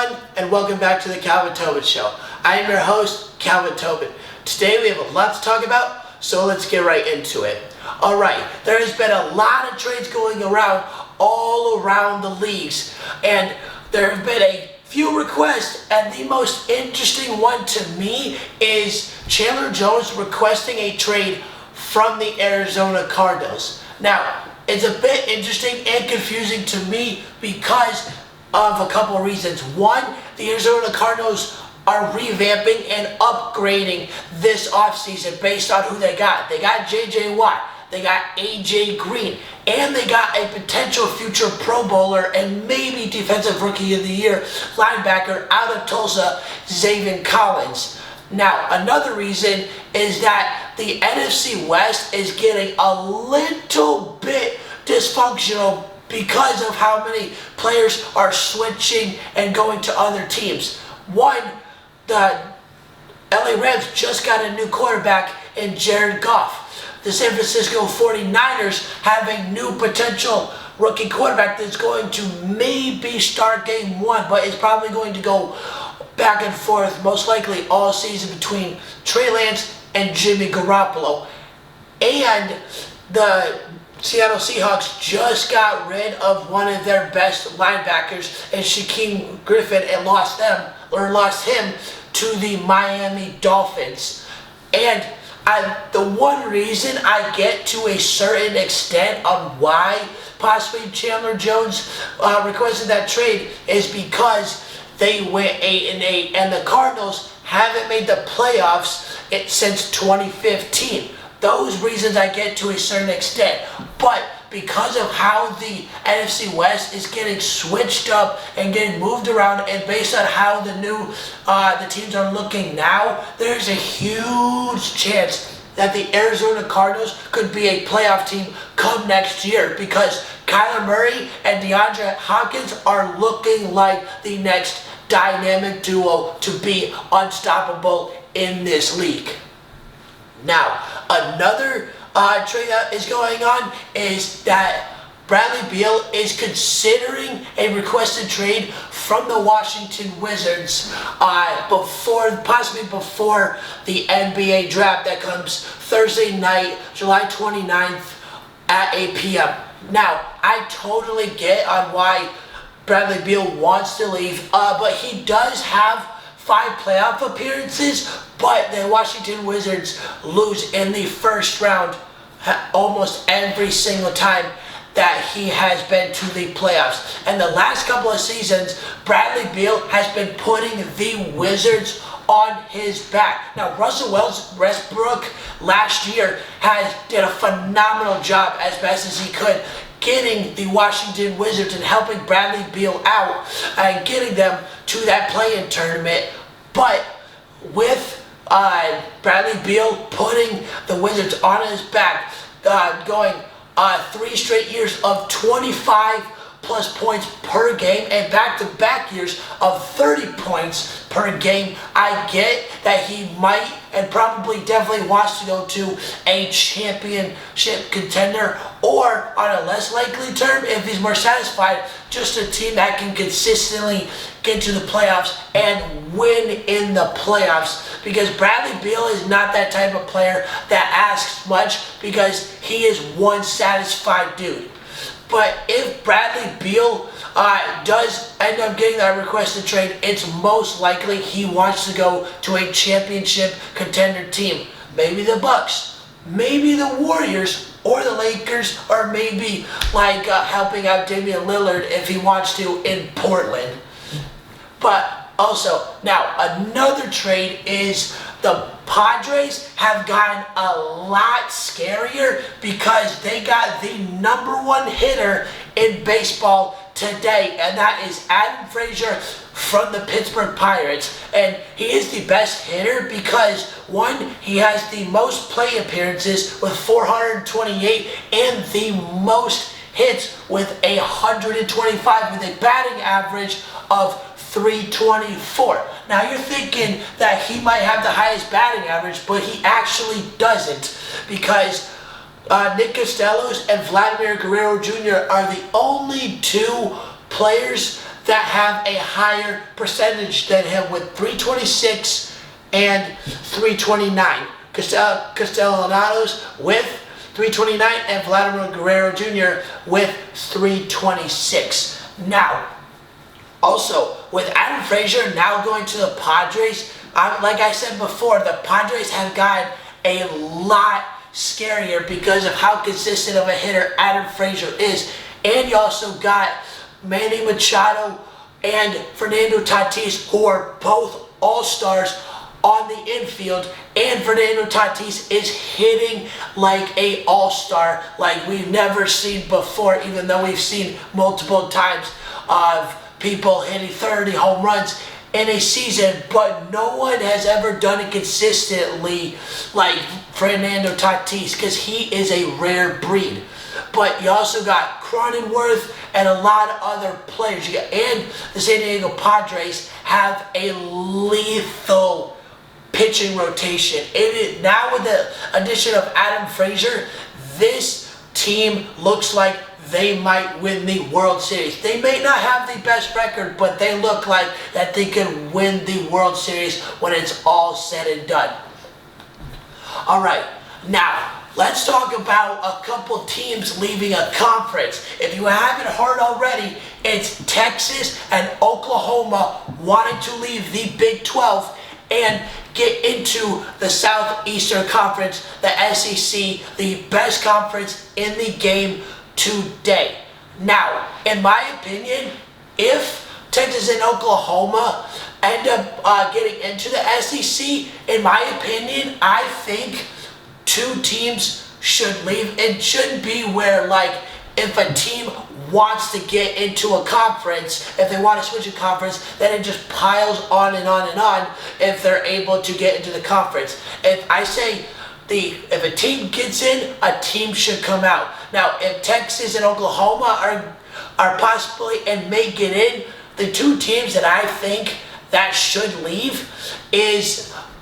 everyone, and welcome back to the Calvin Tobin Show. I am your host, Calvin Tobin. Today we have a lot to talk about, so let's get right into it. Alright, there has been a lot of trades going around all around the leagues, and there have been a few requests, and the most interesting one to me is Chandler Jones requesting a trade from the Arizona Cardinals. Now, it's a bit interesting and confusing to me because of a couple of reasons. One, the Arizona Cardinals are revamping and upgrading this offseason based on who they got. They got J.J. Watt, they got A.J. Green, and they got a potential future Pro Bowler and maybe Defensive Rookie of the Year linebacker out of Tulsa, Zaven Collins. Now, another reason is that the NFC West is getting a little bit dysfunctional because of how many players are switching and going to other teams. One, the LA Rams just got a new quarterback in Jared Goff. The San Francisco 49ers have a new potential rookie quarterback that's going to maybe start game one, but it's probably going to go back and forth most likely all season between Trey Lance and Jimmy Garoppolo. And the Seattle Seahawks just got rid of one of their best linebackers and Shaquem Griffin and lost him to the Miami Dolphins. And the one reason I get to a certain extent on why possibly Chandler Jones requested that trade is because they went 8-8 and the Cardinals haven't made the playoffs since 2015. Those reasons I get to a certain extent, but because of how the NFC West is getting switched up and getting moved around, and based on how the teams are looking now, there's a huge chance that the Arizona Cardinals could be a playoff team come next year because Kyler Murray and DeAndre Hopkins are looking like the next dynamic duo to be unstoppable in this league. Now, another trade that is going on is that Bradley Beal is considering a requested trade from the Washington Wizards possibly before the NBA draft that comes Thursday night, July 29th at 8 p.m. Now, I totally get on why Bradley Beal wants to leave, but he does have 5 playoff appearances, but the Washington Wizards lose in the first round almost every single time that he has been to the playoffs. And the last couple of seasons, Bradley Beal has been putting the Wizards on his back. Now, Russell Westbrook last year did a phenomenal job as best as he could getting the Washington Wizards and helping Bradley Beal out and getting them to that play-in tournament. But with Bradley Beal putting the Wizards on his back, going 3 straight years of 25 plus points per game and back-to-back years of 30 points per game, I get that he might and probably definitely wants to go to a championship contender, or on a less likely term, if he's more satisfied, just a team that can consistently get to the playoffs and win in the playoffs, because Bradley Beal is not that type of player that asks much because he is one satisfied dude. But if Bradley Beal does end up getting that requested trade, it's most likely he wants to go to a championship contender team. Maybe the Bucks, maybe the Warriors, or the Lakers, or maybe helping out Damian Lillard if he wants to in Portland. But also, now another trade is the Padres have gotten a lot scarier because they got the #1 hitter in baseball today, and that is Adam Frazier from the Pittsburgh Pirates. And he is the best hitter because, one, he has the most play appearances with 428 and the most hits with 125 with a batting average of 324. Now you're thinking that he might have the highest batting average, but he actually doesn't, because Nick Castellanos and Vladimir Guerrero Jr. are the only 2 players that have a higher percentage than him with 326 and 329. Castellanos with 329 and Vladimir Guerrero Jr. with 326. Now, also, with Adam Frazier now going to the Padres, like I said before, the Padres have gotten a lot scarier because of how consistent of a hitter Adam Frazier is. And you also got Manny Machado and Fernando Tatis, who are both all-stars on the infield, and Fernando Tatis is hitting like a all-star like we've never seen before, even though we've seen multiple times of people hitting 30 home runs in a season, but no one has ever done it consistently like Fernando Tatis because he is a rare breed. But you also got Cronenworth and a lot of other players. And the San Diego Padres have a lethal pitching rotation. Now with the addition of Adam Frazier, this team looks like they might win the World Series. They may not have the best record, but they look like that they can win the World Series when it's all said and done. All right, now let's talk about a couple teams leaving a conference. If you haven't heard already, it's Texas and Oklahoma wanting to leave the Big 12 and get into the Southeastern Conference, the SEC, the best conference in the game today. Now, in my opinion, if Texas and Oklahoma end up getting into the SEC, in my opinion, I think two teams should leave. It shouldn't be where, like, if a team wants to get into a conference, if they want to switch a conference, then it just piles on and on and on if they're able to get into the conference. If I say if a team gets in, a team should come out. Now, if Texas and Oklahoma are possibly and may get in, the two teams that I think that should leave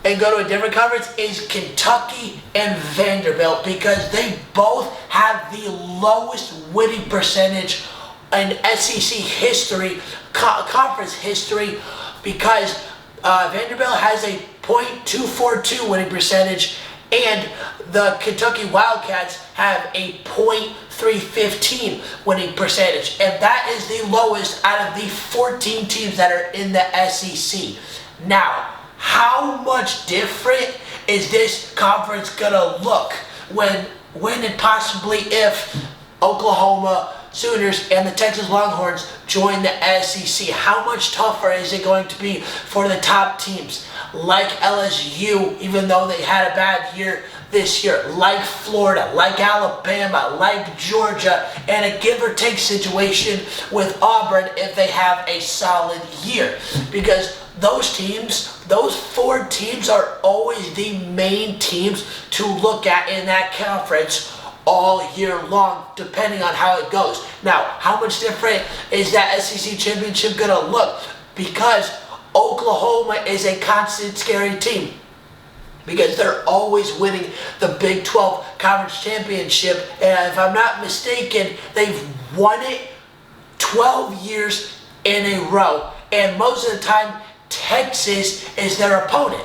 and go to a different conference is Kentucky and Vanderbilt, because they both have the lowest winning percentage in SEC history, conference history, because Vanderbilt has a .242 winning percentage, and the Kentucky Wildcats have a .315 winning percentage, and that is the lowest out of the 14 teams that are in the SEC. Now, how much different is this conference gonna look when and possibly if Oklahoma Sooners and the Texas Longhorns join the SEC? How much tougher is it going to be for the top teams like LSU, even though they had a bad year this year, like Florida, like Alabama, like Georgia, and a give or take situation with Auburn if they have a solid year? Because those teams, those four teams, are always the main teams to look at in that conference all year long, depending on how it goes. Now, how much different is that SEC championship going to look? Because Oklahoma is a constant scary team, because they're always winning the Big 12 Conference Championship. And if I'm not mistaken, they've won it 12 years in a row. And most of the time, Texas is their opponent.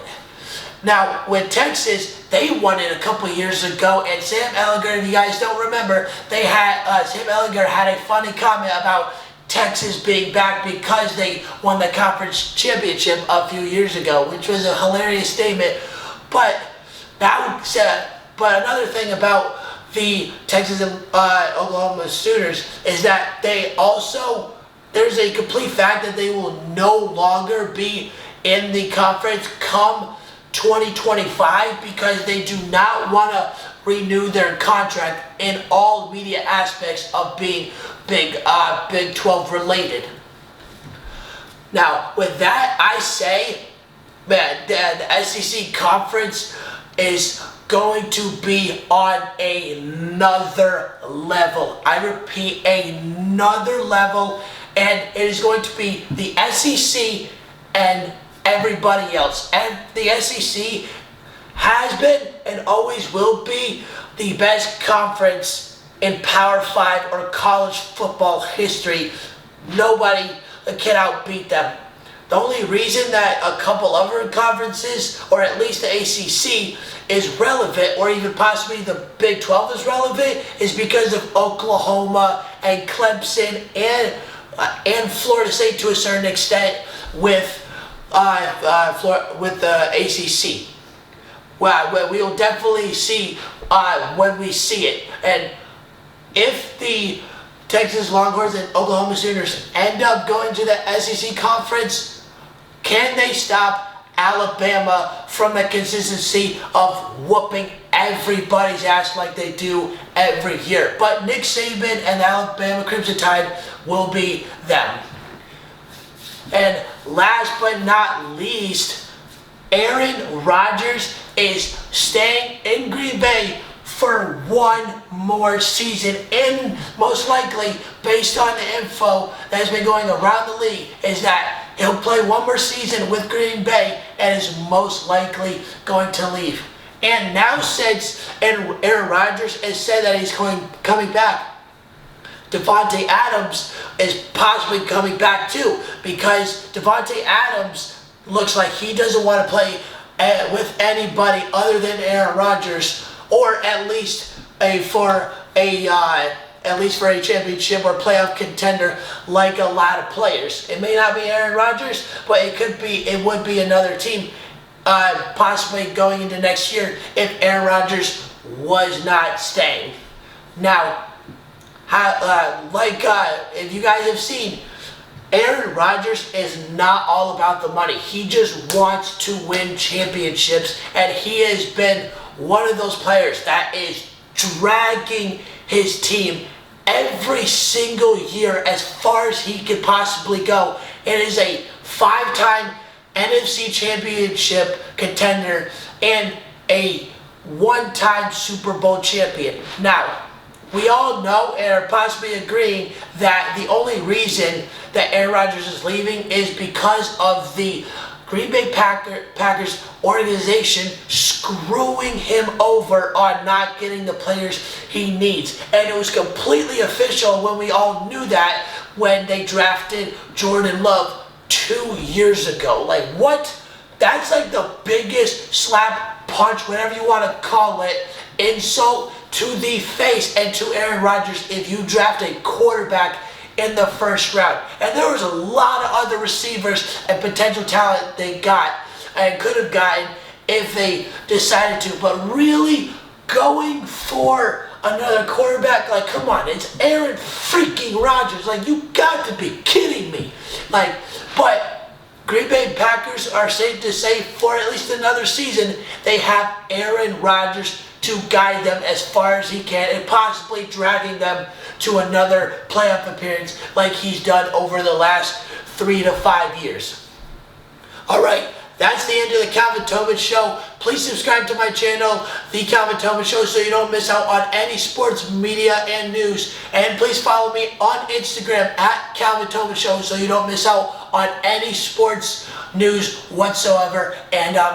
Now, with Texas, they won it a couple years ago, and Sam Ellinger, if you guys don't remember, Sam Ellinger had a funny comment about Texas being back because they won the conference championship a few years ago, which was a hilarious statement. But another thing about the Texas and Oklahoma Sooners is that there's a complete fact that they will no longer be in the conference come 2025, because they do not want to renew their contract in all media aspects of being Big 12 related. Now, with that, I say, man, the SEC conference is going to be on another level. I repeat, another level. And it is going to be the SEC and everybody else. And the SEC has been and always will be the best conference in Power 5 or college football history. Nobody, can outbeat them. The only reason that a couple other conferences, or at least the ACC, is relevant, or even possibly the Big 12 is relevant, is because of Oklahoma and Clemson and Florida State to a certain extent with the ACC. Well, we will definitely see when we see it. And if the Texas Longhorns and Oklahoma Sooners end up going to the SEC conference, can they stop Alabama from the consistency of whooping everybody's ass like they do every year? But Nick Saban and the Alabama Crimson Tide will be them. And last but not least, Aaron Rodgers is staying in Green Bay for one more season, and most likely, based on the info that has been going around the league, is that he'll play one more season with Green Bay and is most likely going to leave. And now, since Aaron Rodgers has said that he's coming back, Devontae Adams is possibly coming back too, because Devontae Adams looks like he doesn't want to play with anybody other than Aaron Rodgers, or at least for a championship or playoff contender like a lot of players. It may not be Aaron Rodgers, but it would be another team, possibly going into next year if Aaron Rodgers was not staying. Now, if you guys have seen, Aaron Rodgers is not all about the money. He just wants to win championships, and he has been one of those players that is dragging his team every single year as far as he could possibly go. It is a 5-time NFC championship contender and a 1-time Super Bowl champion. Now, we all know and are possibly agreeing that the only reason that Aaron Rodgers is leaving is because of the Green Bay Packers organization screwing him over on not getting the players he needs. And it was completely official when we all knew that when they drafted Jordan Love 2 years ago. Like, what? That's like the biggest slap, punch, whatever you want to call it, insult to the face and to Aaron Rodgers if you draft a quarterback in the first round. And there was a lot of other receivers and potential talent they got and could have gotten if they decided to. But really going for another quarterback, like, come on, it's Aaron freaking Rodgers. Like, you got to be kidding me. Like, but Green Bay Packers are safe to say for at least another season, they have Aaron Rodgers to guide them as far as he can and possibly dragging them to another playoff appearance like he's done over the last 3 to 5 years. Alright, that's the end of the Calvin Tobin Show. Please subscribe to my channel, The Calvin Tobin Show, so you don't miss out on any sports, media, and news. And please follow me on Instagram at Calvin Tobin Show so you don't miss out on any sports news whatsoever. And